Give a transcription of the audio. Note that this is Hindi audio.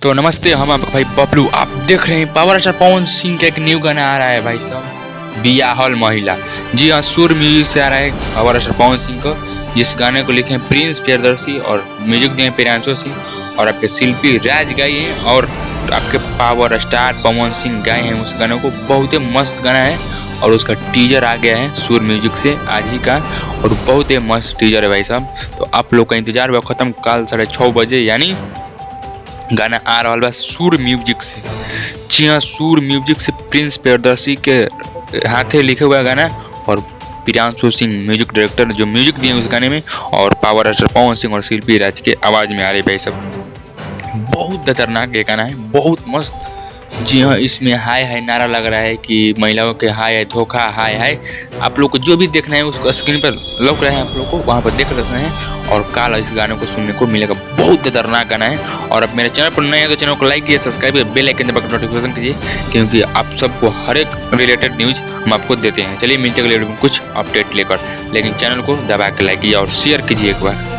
तो नमस्ते, हम आपका भाई बबलू। आप देख रहे हैं पावर स्टार पवन सिंह का एक न्यू गाना आ रहा है भाई साहब, बियाहल महिला। जी हाँ, सुर म्यूजिक से आ रहा है पावर स्टार पवन सिंह को, जिस गाने को लिखे हैं प्रिंस प्रियदर्शी और म्यूजिक दिए हैं प्रियांशु सिंह और आपके शिल्पी राज गाई हैं और आपके पावर स्टार पवन सिंह गाए हैं उस गाने को। बहुत ही मस्त गाना है और उसका टीजर आ गया है सुर म्यूजिक से आज ही का, और बहुत ही मस्त टीजर है भाई साहब। तो आप लोग का इंतजार हुआ खत्म, कल 6:30 बजे यानी गाना आ रहा है सुर म्यूजिक से। जी हाँ, सुर म्यूजिक से प्रिंस प्रियदर्शी के हाथे लिखे हुआ गाना और प्रियांशु सिंह म्यूजिक डायरेक्टर जो म्यूजिक दिए उस गाने में, और पावर स्टार पवन सिंह और शिल्पी राज के आवाज़ में आ रही भाई सब। बहुत खतरनाक ये गाना है, बहुत मस्त। जी हाँ, इसमें हाय हाय नारा लग रहा है कि महिलाओं के हाय हाय धोखा हाय हाय। आप लोग को जो भी देखना है उसको स्क्रीन पर लग रहा है, आप लोग को वहाँ पर देख रखना है और काल इस गाने को सुनने को मिलेगा। बहुत खतरनाक गाना है। और अब मेरे चैनल पर नए हैं तो चैनल को लाइक कीजिए, सब्सक्राइब कीजिए, बेल आइकन दबाकर नोटिफिकेशन कीजिए, क्योंकि आप सबको हर एक रिलेटेड न्यूज़ हम आपको देते हैं। चलिए मिलते हैं अगले वीडियो में कुछ अपडेट लेकर, लेकिन चैनल को दबा के लाइक कीजिए और शेयर कीजिए एक बार।